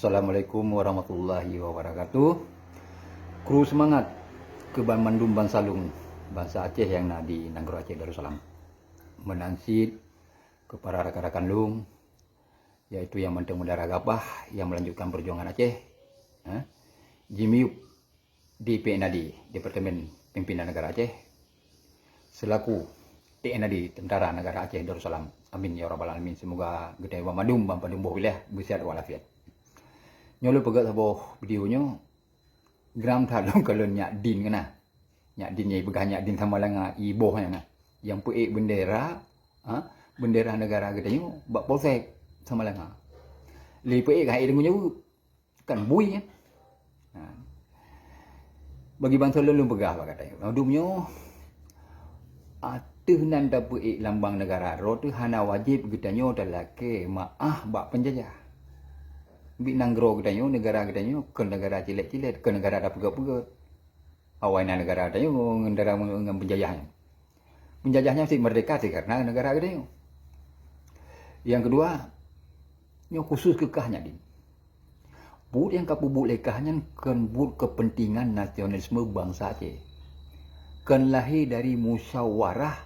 Assalamualaikum warahmatullahi wabarakatuh. Kru semangat ke Bandung Bansalung, bangsa Aceh yang nak di Nanggro Aceh Darussalam. Menansid kepada rakan-rakan Lung, yaitu yang menteng Mudara Gapah yang melanjutkan perjuangan Aceh. Jimiup di PNAD, Departemen Pimpinan Negara Aceh, selaku TNAD, Tentara Negara Aceh Darussalam. Amin ya rabbal alamin. Semoga gedai Bandung Bandung wilayah bersihat walafiat. Nyolo pegat saboh videonya gram thalong kalau nyak din kena. Nyak din nyai begah nyak din sama langa iboh nya yang puik bendera, bendera negara gedenya bak polsek sama langa. Li puik ga dengan nyu kan bui ya. Bagi bangsa lelung pegah ba katanya. Madumnya atuh nan da puik lambang negara ro tu hana wajib gedanya dalake maah bak penjajah. Bi Nanggro katanya negara katanya ke negara cilet-cilet, ke negara ada pegat-pegat. Awalnya negara katanya ngendara dengan penjajahnya. Penjajahnya mesti merdeka sih karena negara katanya. Yang kedua, nyo khusus kekahnya din. Bud yang kapubuk lekahnya kan bud kepentingan nasionalisme bangsa Aceh. Kan lahir dari musyawarah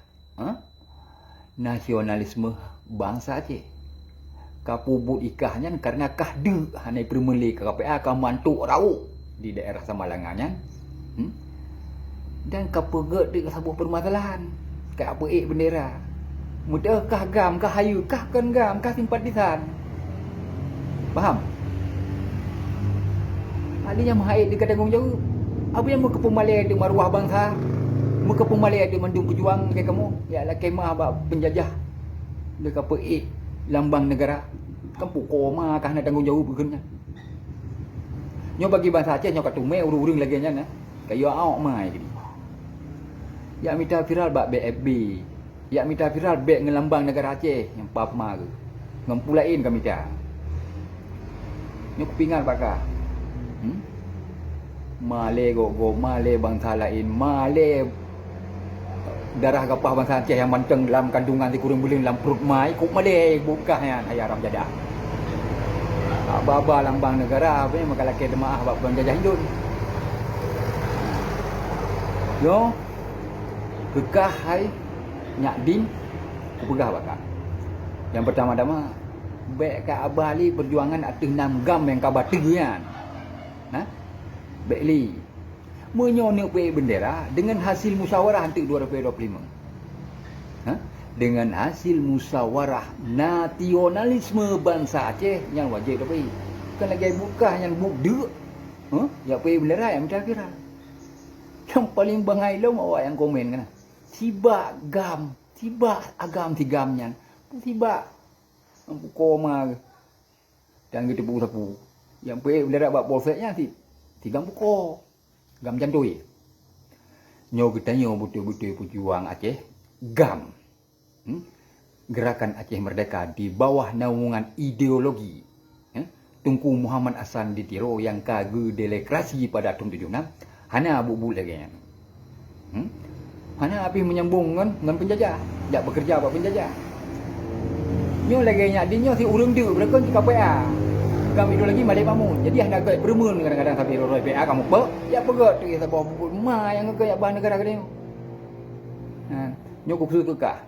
nasionalisme bangsa Aceh. Kapubut ikahnya karena kahde hanai permeli KPA kamantuk rau di daerah Samalangannya. Dan kapeget di sebuah permasalahan kak apa bendera mudah kah gam kah hayu kah kan gam kah simpatisan, paham? Adanya mahait di tanggung jawab apa yang muka pemalai di maruah bangsa, muka pemalai di mandung pejuang kayak kamu ya lah kemah bak penjajah dekat lambang negara kan pukul mah kah nak tanggung jawab bekennya nyo bagi bangsa Aceh nyo katume urung-urung lagi nya nah kayo awak mai gini ya minta viral bak BFB ya minta viral bek ngelambang negara Aceh yang papma ke ngempulain kami dah nyo kepingan bakah male go male bangsa lain male darah gapah bangsa Aceh yang manteng dalam kandungan di kurung buling dalam perut mai kuk male bukahnya hayar ram jadah baba lambang negara apa yang makalake demaah bab penjajah Hindun yo kekah hai nyak din kupegah bakak yang pertama-tama bek ka abali perjuangan atuh 6 gam yang kabatian Bekli menyonok bendera dengan hasil musyawarah untuk 2025. Dengan hasil musyawarah nasionalisme bangsa Aceh yang wajib tapi kan lagi buka yang bukde ya pe bendera yang kira-kira yang paling bangai lo awak yang komen kan tiba gam tiba agam tigamnya tiba koma dan gitu sapu yang pe bendera bak polseknya tiga buko gam jantui nyo getanya betul-betul pejuang Aceh gam gerakan Aceh Merdeka di bawah naungan ideologi Tunku Muhammad Hasan Ditiro yang kagu demokrasi pada tahun 76 hana bubu lagi hana api menyambung dengan penjajah jak bekerja buat penjajah nyo lagi nya dinyo si urang dia berkon di KPA kami itu lagi malai pamun. Jadi hendak gaya bermun kadang-kadang sampai roroi PA kamu pe. Ya pegot tu kita bawa buku ma yang gaya bahan negara kadang. Nyokuk susu kekah.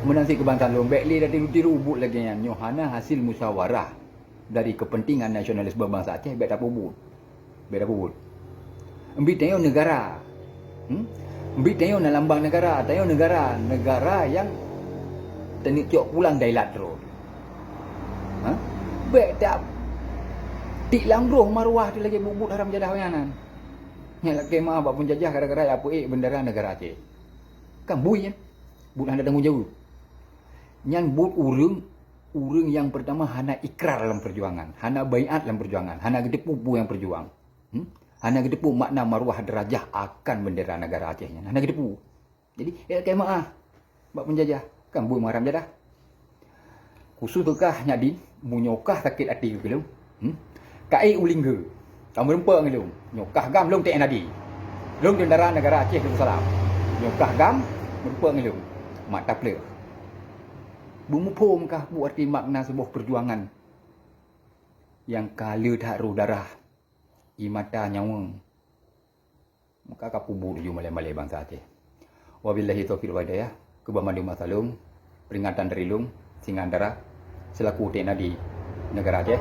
Menanti kebangsaan lombek li dah tiru-tiru ubut lagi yang nyohana hasil musyawarah dari kepentingan nasionalisme bangsa Aceh beda pubut. Beda pubut. Embi tengok negara. Embi tengok lambang negara, tengok negara yang tenik tiok pulang dailat terus. Bek tak tik langruh maruah tu lagi bubut haram jadah wayanan. Nya lagi mah bab penjajah gara-gara apa bendera negara Aceh. Kan bui kan. Bud hana tanggung jawab. Nyan bud urang yang pertama hana ikrar dalam perjuangan, hana baiat dalam perjuangan, hana gedepu yang perjuang. Hana gedepu makna maruah derajah akan bendera negara Aceh nya. Hana gedepu. Jadi kayak mah bab penjajah kan bui haram jadah. Khusus bekah nyadin munyokah sakit hati ke lu kai ulingge kamu rempang lu nyokah gam long TNAD long tentara negara Aceh Darussalam nyokah gam rempang lu mak taple bumupo mekah bu arti makna sebuah perjuangan yang kala tak ruh darah imata nyawa maka kapubu ju malai-malai bangsa Aceh. Wabillahi taufiq wal hidayah. Kebamandu masalung peringatan dari Lung Singandara selaku TNA di negara Aceh.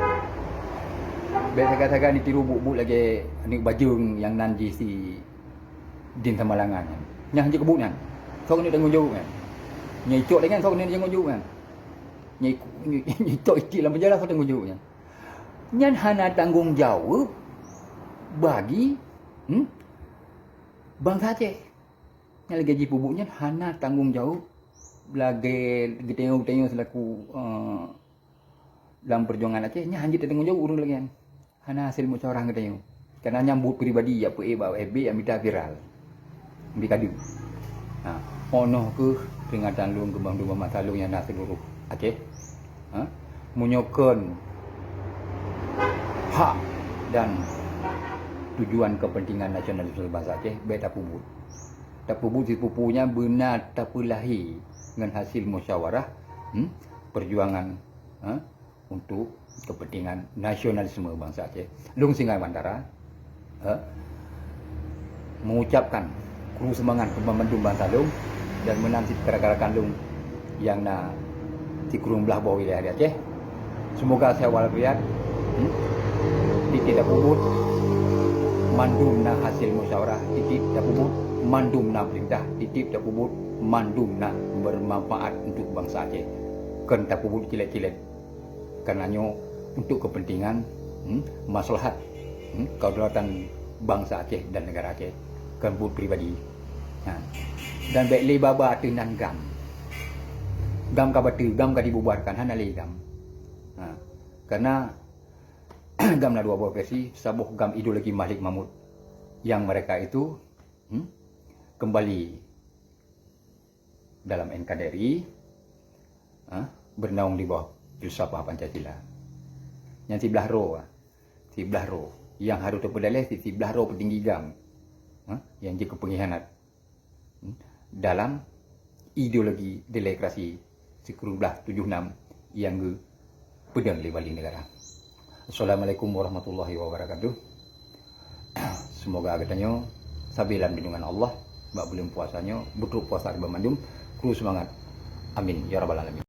Biasa-biasa ni tiru buk-buk lagi ni bajung yang nanji si din Samalangan. Nyah je kebuk kan. Sok ni tanggung jawab kan. Nyai cok dengan sok ni tanggung jawab kan. Nyai cok ikit dalam penjara sok tanggung jawab kan. Nyan hana tanggung jawab bagi bangsa Aceh. Yang lagi gaji pubuknya hana tanggung jawab lagi tengok-tengok selaku dalam perjuangan Aceh nya hanya tanggung jawab urang lagi kan. Hana hasil musyawarah katanya. Karena nyambut pribadi apa FB yang minta viral. Ambil kadu. Ha, ono ke peringatan Lung Gebang Dumba Masalung yang nak seluruh Aceh. Ha, menyokong hak dan tujuan kepentingan nasional bangsa Aceh beta pubut. Tak pubut si pupunya benar tak lahir dengan hasil musyawarah perjuangan untuk kepentingan nasionalisme bangsa Aceh. Lung Singai Bandara mengucapkan kru semangat pembantu bangsa Lung dan menanti kerajaan Lung yang na di kurung belah bawah wilayah Aceh. Semoga saya walafiat tidak puput mandum na hasil musyawarah titip tak puput mandum na perintah titip tak puput mandum na bermanfaat untuk bangsa Aceh. Kan tak puput kilat-kilat karenanya untuk kepentingan maslahat kedaulatan bangsa Aceh dan negara Aceh kan but pribadi. Dan baik le baba tenan gam ka batu gam ka dibubarkan hana le gam. Karena gam na dua buah versi sabuh gam ideologi Malik Mahmud yang mereka itu kembali dalam NKRI bernaung di bawah filsafah Pancasila. Yang si belah roh yang harus terpedalai si belah roh petinggi gam yang jika pengkhianat dalam ideologi demokrasi sekurang belah 76 yang pedang di balik negara. Assalamualaikum warahmatullahi wabarakatuh. Semoga katanya sabilan bindungan Allah bak bulan puasanya betul puasa di Bandung. Kru semangat. Amin ya rabbal alamin.